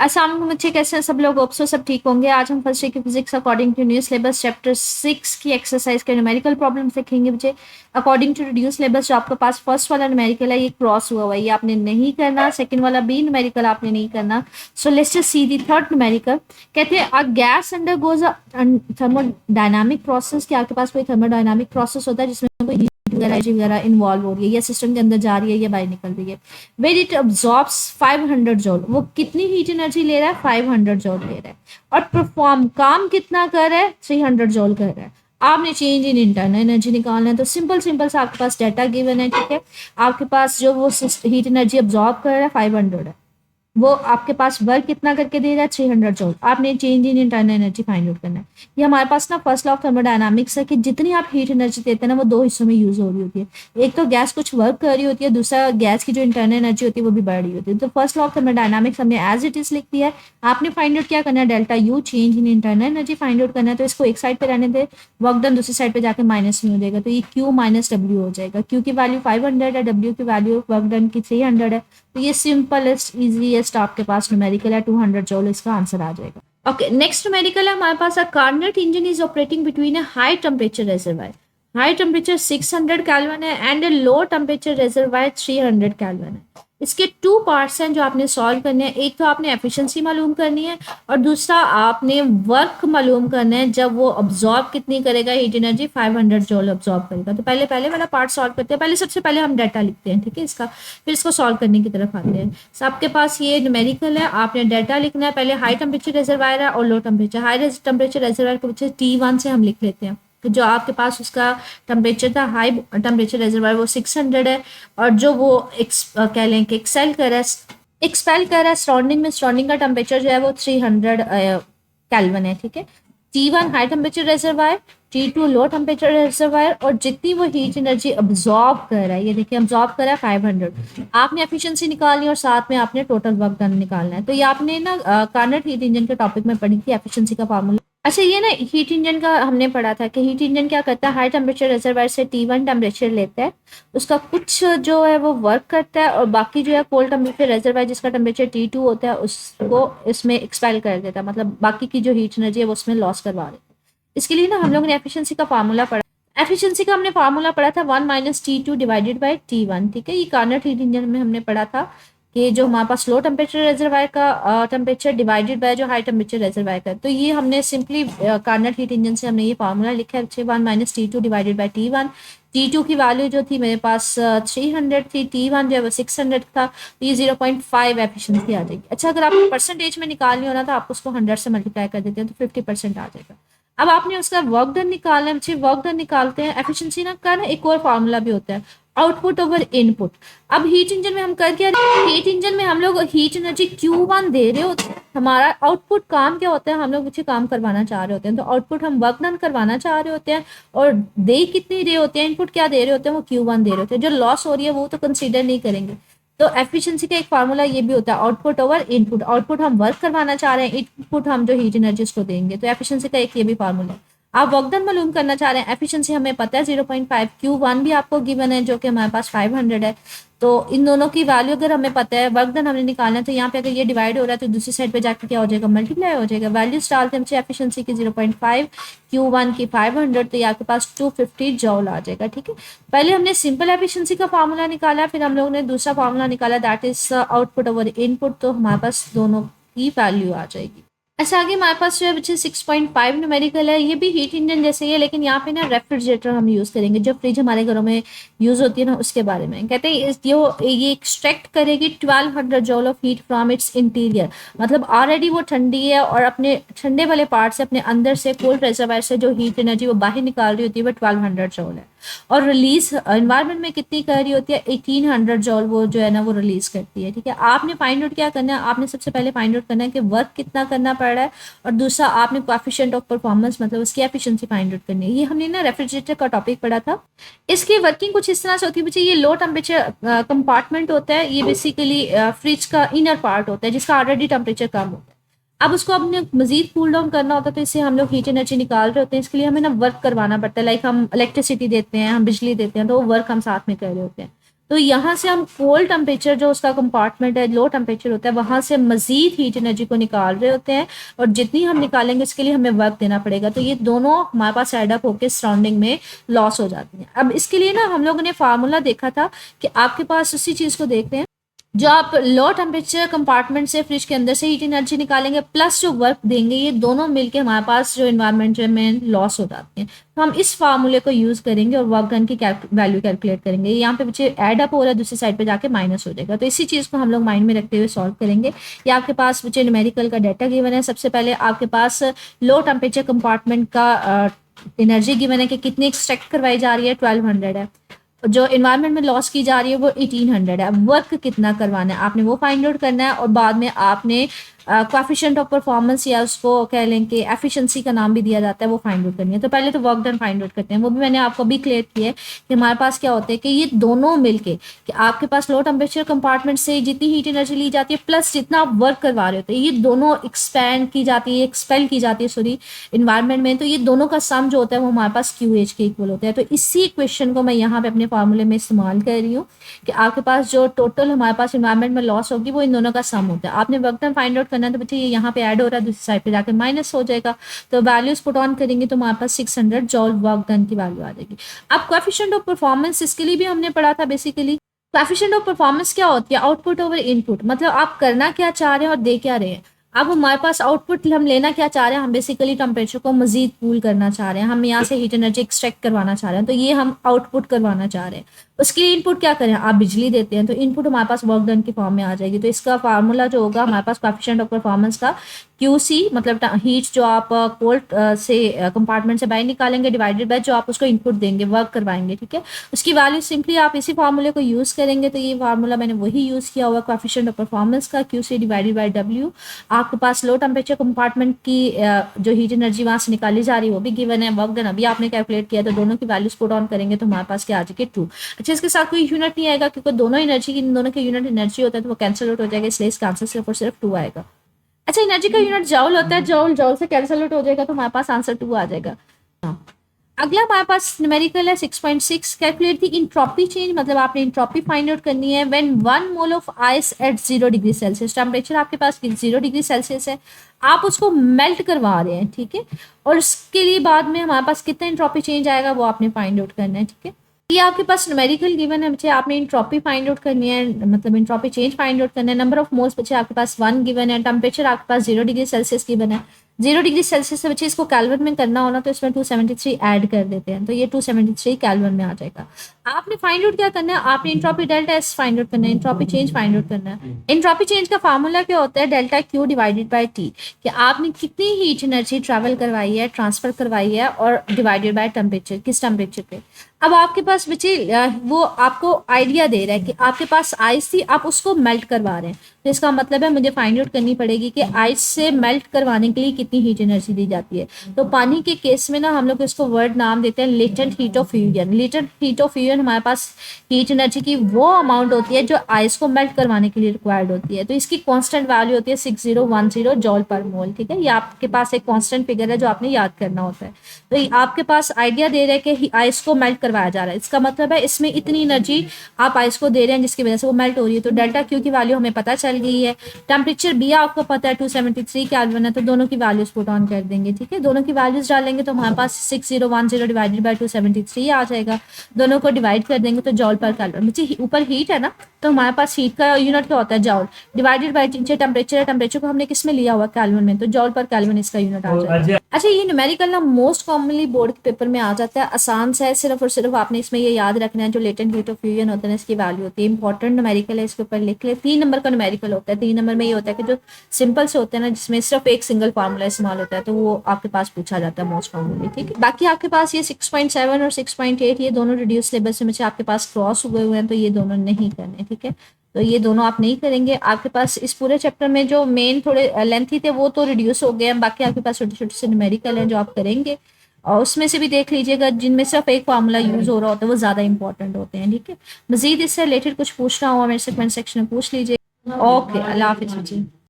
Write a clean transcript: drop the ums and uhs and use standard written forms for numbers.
अस्सलाम वालेकुम बच्चे, कैसे हैं सब लोग? होप सो सब ठीक होंगे। आज हम फर्स्ट ईयर की physics according to new syllabus chapter 6 की एक्सरसाइज के न्यूमेरिकल प्रॉब्लम देखेंगे बच्चे। अकॉर्डिंग टू न्यू सिलेबस जो आपके पास फर्स्ट वाला न्यूमेरिकल है ये क्रॉस हुआ हुआ है, ये आपने नहीं करना। सेकंड वाला बी न्यूमेरिकल आपने नहीं करना। So let's just see the third numerical. कहते हैं a gas undergoes a thermodynamic process, कि आपके पास कोई थर्मोडायनामिक प्रोसेस होता है जिसमें कोई वगैरह इन्वॉल्व हो रही है या सिस्टम के अंदर जा रही है या बाहर निकल रही है। वेर इट अब्जॉर्ब्स 500 जॉल, वो कितनी हीट एनर्जी ले रहा है? 500 जॉल ले रहा है। और परफॉर्म काम कितना कर रहा है? 300 जॉल कर रहा है। आपने चेंज इन इंटरनल एनर्जी निकालना है, तो सिंपल सिंपल सा आपके पास डाटा गिवन है, ठीक है। आपके पास जो वो हीट एनर्जी अब्जॉर्ब कर रहा है 500 है, वो आपके पास वर्क कितना करके दे रहा है? 300 जूल। आपने change in internal energy find out करना है। ये हमारे पास ना फर्स्ट लॉ ऑफ थर्मोडायनामिक्स है कि जितनी आप हीट एनर्जी देते हैं ना वो दो हिस्सों में यूज हो रही होती है। एक तो गैस कुछ वर्क कर रही होती है, दूसरा गैस की जो इंटरनल एनर्जी होती है वो भी बढ़ रही होती है। तो फर्स्ट लॉ ऑफ थर्मोडायनामिक्स हमने एज इट इज लिख दिया है। आपने फाइंड आउट क्या करना है? Delta U, change in internal energy find out करना है। तो इसको एक साइड पे रहने दे, वर्क डन दूसरी साइड पे जाके माइनस में हो जाएगा, तो ये क्यू माइनस डब्ल्यू हो जाएगा। क्यू की वैल्यू 500 है, डब्ल्यू की वैल्यू वर्क डन की 300 है। तो ये सिंपलेस्ट इजीएस्ट आपके पास न्यूमेरिकल है, 200 जूल इसका आंसर आ जाएगा। ओके, नेक्स्ट न्यूमेरिकल है हमारे पास। A Carnot engine is operating between a high temperature reservoir, high temperature 600 kelvin है and low temperature reservoir 300 kelvin है। इसके टू पार्ट्स हैं जो आपने सॉल्व करने हैं। एक तो आपने एफिशिएंसी मालूम करनी है और दूसरा आपने वर्क मालूम करना है जब वो अब्जॉर्ब कितनी करेगा हीट एनर्जी, 500 जूल अब्जॉर्ब करेगा। तो पहले पहले वाला पार्ट सॉल्व करते हैं। पहले सबसे पहले हम डाटा लिखते हैं, ठीक है इसका, फिर इसको सॉल्व करने की तरफ आते हैं। so, आपके पास ये न्यूमेरिकल है, आपने डाटा लिखना है। पहले हाई टेम्परेचर रिजर्वायर है और low temperature. High temperature reservoir को बच्चे T1 से हम लिख लेते हैं। तो जो आपके पास उसका टेम्परेचर था, हाई टेम्परेचर रिजर्वायर, वो 600 है। और जो वो कह लें कि एक्सपेल कर रहा है सराउंडिंग में, सराउंडिंग का टेम्परेचर जो है वो 300 केल्विन है, ठीक है। T1 high temperature reservoir, T2 लो टेम्परेचर रिजर्वायर, और जितनी वो हीट एनर्जी अब्जॉर्ब कर रहा है, ये देखिए अब्जॉर्ब कर रहा है 500। आपने एफिशिएंसी निकालनी और साथ में आपने टोटल वर्क डन निकालना है। तो ये आपने ना कार्नट हीट इंजन के टॉपिक में पढ़ी थी, एफिशिएंसी का फार्मूला। अच्छा, ये ना हीट इंजन का हमने पढ़ा था कि हीट इंजन क्या करता है, हाई टेम्परेचर रिजर्वायर से T1 टेम्परेचर लेता है, उसका कुछ जो है वो वर्क करता है और बाकी जो है कोल्ड टेम्परेचर रिजर्वायर जिसका टेम्परेचर T2 होता है उसको इसमें एक्सपेल कर देता है, मतलब बाकी की जो हीट एनर्जी है वो उसमें लॉस करवा देता है। इसके लिए ना हम लोगों ने एफिशिएंसी का फार्मूला पढ़ा। एफिशिएंसी का हमने फार्मूला पढ़ा था 1 minus T2 divided by T1, ठीक है। ये कार्नट हीट इंजन में हमने पढ़ा था कि जो हमारे पास लो टेम्परेचर रिजर्वायर का टेम्परेचर डिवाइडेड बाय जो हाई टेम्परेचर रिजर्वायर का। तो ये हमने सिंपली कार्नट हीट इंजन से हमने ये फार्मूला लिखा है बच्चे, 1 minus T2 divided by T1। T2 की वैल्यू जो थी मेरे पास 300 थी, T1 जो है वो 600 था, तो ये 0.5 एफिशिएंसी आ जाएगी। अच्छा, अगर आपको परसेंटेज में निकालनी हो ना तो आप उसको 100 से मल्टीप्लाई कर देते हैं तो 50% आ जाएगा। अब आपने उसका वर्क डन निकालना है बच्चे, वर्क डन निकालते हैं। एफिशिएंसी ना का ना एक और फार्मूला भी होता है, आउटपुट ओवर इनपुट। अब हीट इंजन में हम कर क्या रहे हैं, हीट इंजन में हम लोग हीट एनर्जी Q1 दे रहे होते हैं। हमारा आउटपुट काम क्या होता है, हम लोग कुछ काम करवाना चाह रहे होते हैं, तो आउटपुट हम वर्क डन करवाना चाह रहे होते हैं और दे कितनी रहे होते हैं, इनपुट क्या दे रहे होते हैं, वो Q1 दे रहे होते हैं। जो लॉस हो रही है वो तो कंसीडर नहीं करेंगे। तो एफिशिएंसी का एक फार्मूला ये भी होता है, आउटपुट ओवर इनपुट। आउटपुट हम वर्क करवाना चाह रहे हैं, इनपुट हम जो हीट एनर्जी उसको देंगे। तो एफिशिएंसी का एक ये भी फार्मूला है। आप वर्क डन मालूम करना चाह रहे हैं, एफिशिएंसी हमें पता है 0.5, Q1 भी आपको गिवन है जो कि हमारे पास 500 है। तो इन दोनों की वैल्यू अगर हमें पता है, वर्क डन हमने निकालना है, तो यहाँ पे अगर ये डिवाइड हो रहा है तो दूसरी साइड पे जाकर क्या हो जाएगा, मल्टीप्लाई हो जाएगा। वैल्यूज डालते हैं एफिशिएंसी की 0.5, Q1 की 500, तो ये आपके पास 250 जॉल आ जाएगा, ठीक है। पहले हमने सिंपल एफिशिएंसी का फार्मूला निकाला, फिर हम लोगों ने दूसरा फार्मूला निकाला, that is output over input. तो हमारे पास दोनों की वैल्यू आ जाएगी। अच्छा, आगे हमारे पास जो है बच्चे 6.5 न्यूमेरिकल है, ये भी हीट इंजन जैसे ही है, लेकिन यहाँ पे ना रेफ्रिजरेटर हम यूज़ करेंगे, जो फ्रिज हमारे घरों में यूज़ होती है ना उसके बारे में। कहते हैं ये एक्सट्रैक्ट करेगी 1200 जॉल of heat from its interior, मतलब ऑलरेडी वो ठंडी है और अपने ठंडे वाले पार्ट से, अपने अंदर से कोल्ड रिजर्वायर से जो हीट एनर्जी वो बाहर निकाल रही होती है वो 1200 जॉल है। और रिलीज एनवायरनमेंट में कितनी कर रही होती है, 1800 जॉल वो जो है ना वो रिलीज करती है, ठीक है। आपने फाइंड आउट क्या करना है, आपने सबसे पहले फाइंड आउट करना है कि वर्क कितना करना पड़ रहा है, और दूसरा आपने कोएफिशिएंट ऑफ परफॉर्मेंस मतलब उसकी एफिशिएंसी फाइंड आउट करनी है। ये हमने ना रेफ्रिजरेटर का टॉपिक पढ़ा था। इसकी वर्किंग कुछ इस तरह से होती है बच्चे, ये लो टेम्परेचर कंपार्टमेंट होता है, ये बेसिकली फ्रिज का इनर पार्ट होता है जिसका ऑलरेडी टेम्परेचर कम होता है। अब उसको अपने मजीद कूल डाउन करना होता है, तो इससे हम लोग हीट एनर्जी निकाल रहे होते हैं। इसके लिए हमें ना वर्क करवाना पड़ता है, लाइक हम इलेक्ट्रिसिटी देते हैं, हम बिजली देते हैं, तो वो वर्क हम साथ में कर रहे होते हैं। तो यहाँ से हम कोल्ड टेम्परेचर जो उसका कंपार्टमेंट है, लो टेम्परेचर होता है, वहाँ से मजीद हीट एनर्जी को निकाल रहे होते हैं, और जितनी हम निकालेंगे उसके लिए हमें वर्क देना पड़ेगा। तो ये दोनों हमारे पास एड अप होकर सराउंडिंग में लॉस हो जाती हैं। अब इसके लिए ना हम लोगों ने फार्मूला देखा था कि आपके पास उसी चीज़ को देखते हैं, जो आप लो टेम्परेचर कंपार्टमेंट से फ्रिज के अंदर से हीट एनर्जी निकालेंगे प्लस जो वर्क देंगे, ये दोनों मिलके हमारे पास जो इन्वायरमेंट में लॉस हो जाते हैं। तो हम इस फार्मूले को यूज़ करेंगे और वर्क डन की वैल्यू कैलकुलेट करेंगे। यहाँ पे बच्चे ऐड अप हो रहा है, दूसरी साइड पे जाके माइनस हो जाएगा। तो इसी चीज़ को हम लोग माइंड में रखते हुए सॉल्व करेंगे। ये आपके पास बच्चे न्यूमेरिकल का डाटा गिवन है। सबसे पहले आपके पास लो टेम्परेचर कंपार्टमेंट का एनर्जी गिवन है कि कितनी एक्सट्रैक्ट करवाई जा रही है, 1200 है। जो इन्वायरमेंट में लॉस की जा रही है वो 1800 है। वर्क कितना करवाना है आपने वो फाइंड आउट करना है, और बाद में आपने कोएफिशिएंट ऑफ परफॉर्मेंस या उसको कह लें कि एफिशिएंसी का नाम भी दिया जाता है, वो फाइंड आउट करनी है। तो पहले तो वर्क डन फाइंड आउट करते हैं, वो भी मैंने आपको भी क्लियर किया है कि हमारे पास क्या होता है कि ये दोनों मिलके कि आपके पास लो टेम्परेचर कंपार्टमेंट से जितनी हीट एनर्जी ली जाती है प्लस जितना आप वर्क करवा रहे होते हैं, ये दोनों एक्सपेंड की जाती है, एक्सपेल की जाती है सॉरी इन्वायरमेंट में। तो ये दोनों का सम जो होता है वो हमारे पास क्यू एच के इक्वल होता है। तो इसी क्वेश्चन को मैं यहाँ पे अपने फार्मूले में इस्तेमाल कर रही हूँ कि आपके पास जो टोटल हमारे पास इन्वायरमेंट में लॉस होगी वो इन दोनों का सम होता है। आपने वर्क डन फाइंड आउट करना है, तो बच्चे ये यहाँ पे ऐड हो रहा है, दूसरी साइड पे जाके माइनस हो जाएगा। तो वैल्यूज पुट ऑन करेंगे तो हमारे पास 600 जॉल वर्क डन की वैल्यू आ जाएगी। अब कोएफिशिएंट ऑफ परफॉर्मेंस, इसके लिए भी हमने पढ़ा था बेसिकली। कोएफिशिएंट ऑफ परफॉर्मेंस क्या होती है, आउटपुट ओवर इनपुट, मतलब आप करना क्या चाह रहे हैं और दे क्या रहे हैं। अब हमारे पास आउटपुट हम लेना क्या चाह रहे हैं, हम बेसिकली टेम्परेचर को मजीद कूल करना चाह रहे हैं, हम यहाँ से हीट एनर्जी एक्सट्रैक्ट करवाना चाह रहे हैं, तो ये हम आउटपुट करवाना चाह रहे हैं। उसके लिए इनपुट क्या करें, आप बिजली देते हैं तो इनपुट हमारे पास वर्क डन की फॉर्म में आ जाएगी। तो इसका फार्मूला जो होगा हमारे पास कोएफिशिएंट ऑफ परफॉर्मेंस का QC, मतलब हीट जो आप कोल्ड से कंपार्टमेंट से बाहर निकालेंगे डिवाइडेड बाय जो आप उसको इनपुट देंगे, वर्क करवाएंगे, ठीक है। उसकी वैल्यू सिंपली आप इसी फार्मूले को यूज़ करेंगे। तो ये फार्मूला मैंने वही यूज़ किया हुआ, कोएफिशिएंट ऑफ परफॉर्मेंस का QC डिवाइडेड बाय W। आपके पास लो टेम्परेचर कंपार्टमेंट की जो हीट एनर्जी वहाँ से निकाली जा रही है वो भी गिवन है, वर्क डन अभी आपने कैलकुलेट किया, तो दोनों की वैल्यूज पुट ऑन करेंगे तो हमारे पास क्या आ जाएगी 2। अच्छा, इसके साथ कोई यूनिट नहीं आएगा क्योंकि दोनों एनर्जी की, इन दोनों के यूनिट एनर्जी होता है, तो वो कैंसिल आउट हो जाएगा, इसलिए इसका आंसर सिर्फ और सिर्फ 2 आएगा। अच्छा, एनर्जी का यूनिट जॉल होता है, जॉल जॉल से कैंसिल आउट हो जाएगा तो हमारे पास आंसर 2 आ जाएगा। अगला हमारे पास न्यूमेरिकल है 6.6, कैलकुलेट द इंट्रोपी चेंज, मतलब आपने इंट्रोपी फाइंड आउट करनी है when 1 mole of ice eight 0 degree Celsius. Temperature आपके पास 0 डिग्री सेल्सियस है, आप उसको मेल्ट करवा रहे हैं, ठीक है। और उसके लिए बाद में हमारे पास कितना इंट्रोपी चेंज आएगा वो आपने फाइंड आउट करना है, ठीक है। ये आपके पास न्यूमेरिकल गिवन है बच्चे, आपने इंट्रोपी फाइंड आउट करनी है, मतलब इंट्रोपी चेंज फाइंड आउट करना है। नंबर ऑफ मोल्स बच्चे आपके पास 1 गिवन है, टेम्परेचर आपके पास 0 डिग्री सेल्सियस गिवन है। 0 डिग्री सेल्सियस से बच्चे इसको कैल्विन में करना होना तो इसमें 273 ऐड कर देते हैं, तो ये 273 कैल्विन में आ जाएगा। आपने फाइंड आउट क्या करना है, आपने entropy delta S find out करना है, इंट्रोपी चेंज फाइंड आउट करना है। इंट्रोपी चेंज का फार्मूला क्या होता है, delta Q divided by T, कि आपने कितनी हीट एनर्जी ट्रैवल करवाई है, ट्रांसफर करवाई है, और डिवाइडेड बाय टेम्परेचर, किस टेम्परेचर पे। अब आपके पास बच्चे वो आपको आइडिया दे रहा है कि आपके पास आइस थी, आप उसको मेल्ट करवा रहे हैं, तो इसका मतलब है मुझे फाइंड आउट करनी पड़ेगी कि आइस से मेल्ट करवाने के लिए कितनी हीट एनर्जी दी जाती है। तो पानी के केस में ना हम लोग इसको वर्ड नाम देते हैं latent heat of fusion. Latent heat of fusion हमारे पास हीट एनर्जी की वो अमाउंट होती है जो आइस को मेल्ट करवाने के लिए रिक्वायर्ड होती है। तो इसकी कांस्टेंट वैल्यू होती है 6010 जॉल पर मोल, ठीक है। ये आपके पास एक कांस्टेंट फिगर है जो आपने याद करना होता है। तो आपके पास आइडिया दे रहे हैं कि आइस को मेल्ट करवाया जा रहा है, इसका मतलब है इसमें इतनी एनर्जी आप आइस को दे रहे हैं जिसकी वजह से वो मेल्ट हो रही है। तो डेल्टा क्यू की वैल्यू हमें पता चल गई है। टेम्परेचर भी आपको पता है 273 केल्विन है, तो दोनों की वैल्यूज पुट ऑन कर देंगे, ठीक है। दोनों की वैल्यूज डालेंगे तो हमारे पास 6010 डिवाइडेड बाय 273 आ जाएगा। दोनों को डिवाइड कर देंगे तो जॉल पर केल्विन। बच्चे ऊपर हीट है ना, तो हमारे पास हीट का यूनिट क्या होता है, जॉल डिवाइडेड बाय टेम्परेचर है, टेम्परेचर को हमने किस में लिया हुआ, केल्विन में, तो जॉल पर केल्विन इसका यूनिट आ जाएगा। अच्छा, ये न्यूमेरिकल ना मोस्ट कॉमनली बोर्ड के पेपर में आ जाता है, आसान सा है, सिर्फ और सिर्फ आपने इसमें ये याद रखना है जो लेटेंट हीट ऑफ फ्यूजन होता है इसकी वैल्यू होती है। इंपॉर्टेंट न्यूमेरिकल है, इसके ऊपर लिख ले। 3 नंबर का न्यूमेरिकल होता है। 3 नंबर में ये होता है कि जो सिंपल से होते हैं ना, जिसमें सिर्फ एक सिंगल फार्मूला इस्तेमाल होता है, तो वो आपके पास पूछा जाता है मोस्ट कॉमनली, ठीक है। बाकी आपके पास ये 6.7 और 6.8 ये दोनों रिड्यूस सिलेबस में आपके पास क्रॉस हुए हुए हैं, तो ये दोनों नहीं करने, ठीक है। तो ये दोनों आप नहीं करेंगे। आपके पास इस पूरे चैप्टर में जो मेन थोड़े लेंथी थे वो तो रिड्यूस हो गए हैं, बाकी आपके पास छोटे छोटे से न्यूमेरिकल हैं जो आप करेंगे, और उसमें से भी देख लीजिएगा जिनमें सिर्फ एक फार्मूला यूज हो रहा होता है वो ज़्यादा इंपॉर्टेंट होते हैं, ठीक है। मजीद इससे रिलेटेड कुछ पूछना हो मेरे से कमेंट सेक्शन में पूछ लीजिए। ओके, अल्लाह हाफिज़।